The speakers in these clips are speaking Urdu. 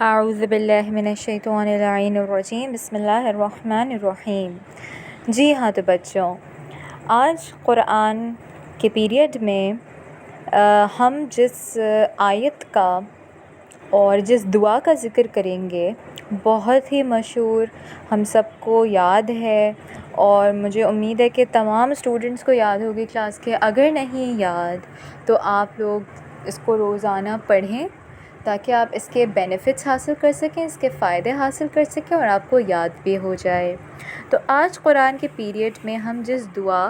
اعوذ باللہ من الشیطان اللعین الرجیم بسم اللہ الرحمن الرحیم۔ جی ہاں تو بچوں، آج قرآن کے پیریڈ میں ہم جس آیت کا اور جس دعا کا ذکر کریں گے بہت ہی مشہور، ہم سب کو یاد ہے، اور مجھے امید ہے کہ تمام اسٹوڈنٹس کو یاد ہوگی کلاس کے۔ اگر نہیں یاد تو آپ لوگ اس کو روزانہ پڑھیں تاکہ آپ اس کے بینیفٹس حاصل کر سکیں، اس کے فائدے حاصل کر سکیں اور آپ کو یاد بھی ہو جائے۔ تو آج قرآن کے پیریڈ میں ہم جس دعا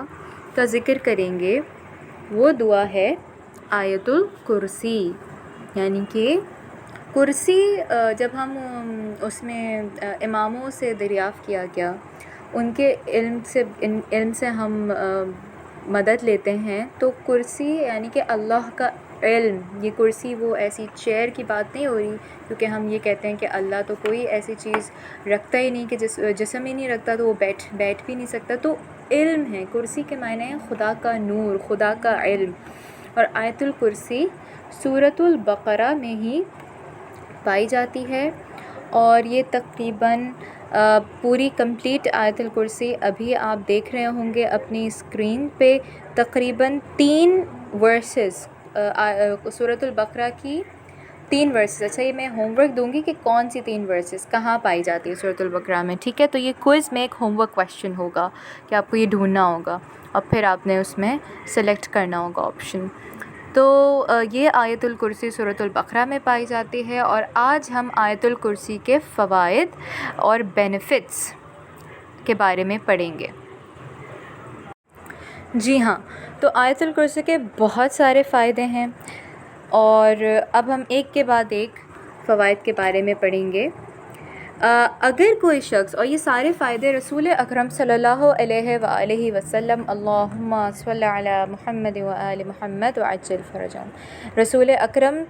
کا ذکر کریں گے وہ دعا ہے آیت الکرسی، یعنی کہ کرسی جب ہم اس میں اماموں سے دریافت کیا گیا، ان کے علم سے ہم مدد لیتے ہیں، تو کرسی یعنی کہ اللہ کا علم، یہ کرسی وہ ایسی چیئر کی بات نہیں ہو رہی، کیونکہ ہم یہ کہتے ہیں کہ اللہ تو کوئی ایسی چیز رکھتا ہی نہیں، کہ جسم ہی نہیں رکھتا تو وہ بیٹھ بھی نہیں سکتا، تو علم ہے۔ کرسی کے معنی ہے خدا کا نور، خدا کا علم۔ اور آیت الکرسی سورۃ البقرہ میں ہی پائی جاتی ہے، اور یہ تقریباً پوری کمپلیٹ آیت الکرسی ابھی آپ دیکھ رہے ہوں گے اپنی اسکرین پہ، تقریباً 3 ورسز سورۃ البقرہ کی 3 ورسز۔ اچھا، یہ میں ہوم ورک دوں گی کہ کون سی 3 ورسز کہاں پائی جاتی ہے سورۃ البقرہ میں، ٹھیک ہے؟ تو یہ کوئز میں ایک ہوم ورک کویشچن ہوگا کہ آپ کو یہ ڈھونڈنا ہوگا، اور پھر آپ نے اس میں سلیکٹ کرنا ہوگا آپشن۔ تو یہ آیت الکرسی سورۃ البقرہ میں پائی جاتی ہے، اور آج ہم آیت الکرسی کے فوائد اور بینیفٹس کے بارے میں پڑھیں گے۔ جی ہاں، تو آیت الکرسی کے بہت سارے فائدے ہیں، اور اب ہم ایک کے بعد ایک فوائد کے بارے میں پڑھیں گے۔ اگر کوئی شخص، اور یہ سارے فائدے رسول اکرم صلی اللہ علیہ وآلہ وسلم، اللہم صل علی محمد وآل محمد وعجل فرجہم، رسول اکرم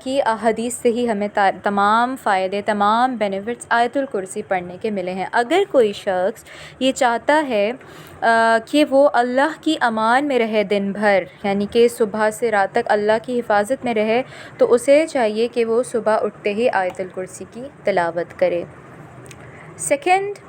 کی احادیث سے ہی ہمیں تمام فائدے، تمام بینیفٹس آیت الکرسی پڑھنے کے ملے ہیں۔ اگر کوئی شخص یہ چاہتا ہے کہ وہ اللہ کی امان میں رہے دن بھر، یعنی کہ صبح سے رات تک اللہ کی حفاظت میں رہے، تو اسے چاہیے کہ وہ صبح اٹھتے ہی آیت الکرسی کی تلاوت کرے۔ سیکنڈ،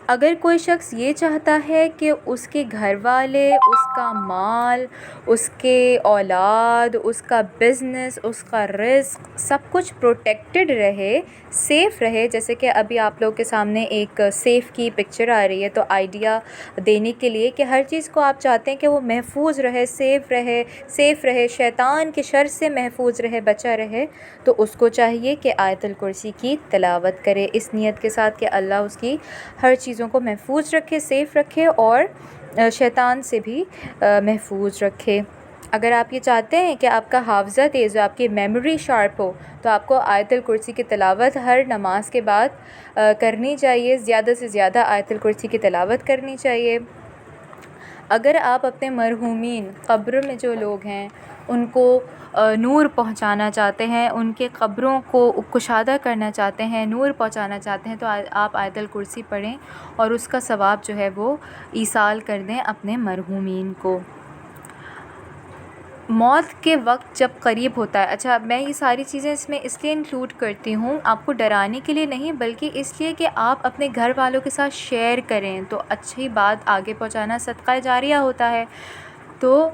اگر کوئی شخص یہ چاہتا ہے کہ اس کے گھر والے، اس کا مال، اس کے اولاد، اس کا بزنس، اس کا رزق، سب کچھ پروٹیکٹڈ رہے، سیف رہے، جیسے کہ ابھی آپ لوگ کے سامنے ایک سیف کی پکچر آ رہی ہے، تو آئیڈیا دینے کے لیے کہ ہر چیز کو آپ چاہتے ہیں کہ وہ محفوظ رہے، سیف رہے، شیطان کے شر سے محفوظ رہے، بچا رہے، تو اس کو چاہیے کہ آیت الکرسی کی تلاوت کرے، اس نیت کے ساتھ کہ اللہ اس کی ہر چیزوں کو محفوظ رکھے، سیف رکھے، اور شیطان سے بھی محفوظ رکھے۔ اگر آپ یہ چاہتے ہیں کہ آپ کا حافظہ تیز ہو، آپ کی میموری شارپ ہو، تو آپ کو آیت الکرسی کی تلاوت ہر نماز کے بعد کرنی چاہیے، زیادہ سے زیادہ آیت الکرسی کی تلاوت کرنی چاہیے۔ اگر آپ اپنے مرحومین، قبر میں جو لوگ ہیں، ان کو نور پہنچانا چاہتے ہیں، ان کے قبروں کو کشادہ کرنا چاہتے ہیں، نور پہنچانا چاہتے ہیں، تو آپ آیت الکرسی پڑھیں، اور اس کا ثواب جو ہے وہ ایصال کر دیں اپنے مرحومین کو۔ موت کے وقت جب قریب ہوتا ہے، اچھا میں یہ ساری چیزیں اس میں اس لیے انکلوڈ کرتی ہوں، آپ کو ڈرانے کے لیے نہیں، بلکہ اس لیے کہ آپ اپنے گھر والوں کے ساتھ شیئر کریں، تو اچھی بات آگے پہنچانا صدقہ جاریہ ہوتا ہے۔ تو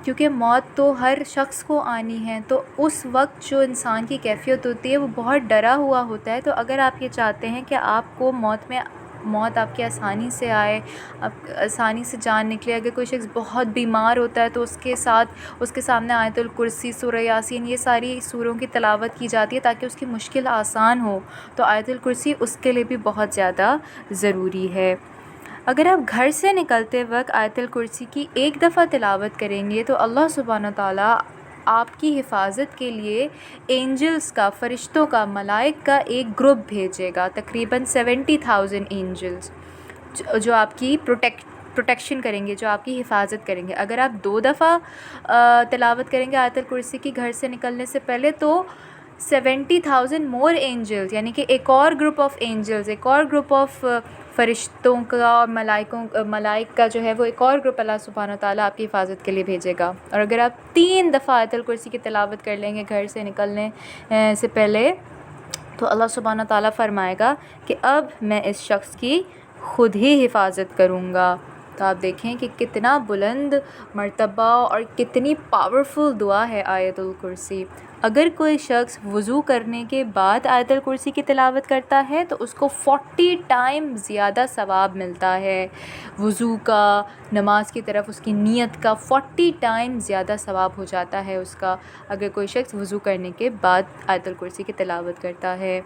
کیونکہ موت تو ہر شخص کو آنی ہے، تو اس وقت جو انسان کی کیفیت ہوتی ہے وہ بہت ڈرا ہوا ہوتا ہے، تو اگر آپ یہ چاہتے ہیں کہ آپ کو موت آپ کے آسانی سے آئے، آسانی سے جان نکلے، اگر کوئی شخص بہت بیمار ہوتا ہے تو اس کے سامنے آیت الکرسی، سورہ یاسین، یہ ساری سوروں کی تلاوت کی جاتی ہے تاکہ اس کی مشکل آسان ہو، تو آیت الکرسی اس کے لیے بھی بہت زیادہ ضروری ہے۔ اگر آپ گھر سے نکلتے وقت آیت الکرسی کی ایک دفعہ تلاوت کریں گے تو اللہ سبحانہ تعالیٰ آپ کی حفاظت کے لیے اینجلز کا، فرشتوں کا، ملائک کا ایک گروپ بھیجے گا، تقریباً 70,000 اینجلز، جو آپ کی پروٹیکشن کریں گے، جو آپ کی حفاظت کریں گے۔ اگر آپ 2 دفعہ تلاوت کریں گے آیت الکرسی کی گھر سے نکلنے سے پہلے، تو 70,000 مور اینجلز، یعنی کہ ایک اور گروپ آف اینجلز، ایک اور گروپ آف فرشتوں کا اور ملائک کا جو ہے وہ ایک اور گروپ اللہ سبحانہ تعالیٰ آپ کی حفاظت کے لیے بھیجے گا۔ اور اگر آپ 3 دفعہ آیت الکرسی کی تلاوت کر لیں گے گھر سے نکلنے سے پہلے، تو اللہ سبحانہ تعالیٰ فرمائے گا کہ اب میں اس شخص کی خود ہی حفاظت کروں گا۔ تو آپ دیکھیں کہ کتنا بلند مرتبہ اور کتنی پاورفل دعا ہے آیت الکرسی۔ اگر کوئی شخص وضو کرنے کے بعد آیت الکرسی کی تلاوت کرتا ہے تو اس کو 40 ٹائم زیادہ ثواب ملتا ہے، وضو کا، نماز کی طرف اس کی نیت کا 40 ٹائم زیادہ ثواب ہو جاتا ہے اس کا، اگر کوئی شخص وضو کرنے کے بعد آیت الکرسی کی تلاوت کرتا ہے۔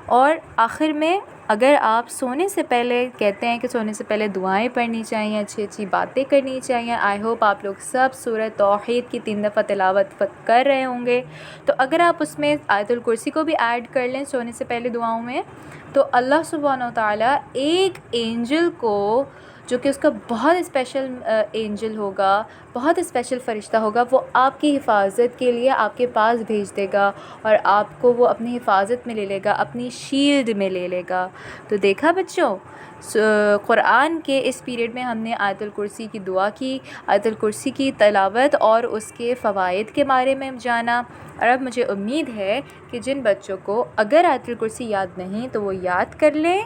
اور آخر میں اگر آپ سونے سے پہلے کہتے ہیں کہ سونے سے پہلے دعائیں پڑھنی چاہیے، اچھی اچھی باتیں کرنی چاہیے، آئی ہوپ آپ لوگ سب سورہ توحید کی 3 دفعہ تلاوت کر رہے ہوں گے، تو اگر آپ اس میں آیت الکرسی کو بھی ایڈ کر لیں سونے سے پہلے دعاؤں میں، تو اللہ سبحانہ وتعالیٰ ایک اینجل کو، جو کہ اس کا بہت اسپیشل اینجل ہوگا، بہت اسپیشل فرشتہ ہوگا، وہ آپ کی حفاظت کے لیے آپ کے پاس بھیج دے گا اور آپ کو وہ اپنی حفاظت میں لے لے گا، اپنی شیلڈ میں لے لے گا۔ تو دیکھا بچوں، قرآن کے اس پیریڈ میں ہم نے آیت الکرسی کی دعا کی، آیت الکرسی کی تلاوت اور اس کے فوائد کے بارے میں جانا، اور اب مجھے امید ہے کہ جن بچوں کو اگر آیت الکرسی یاد نہیں تو وہ یاد کر لیں،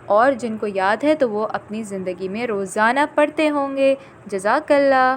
اور جن کو یاد ہے تو وہ اپنی زندگی میں روزانہ پڑھتے ہوں گے۔ جزاک اللہ۔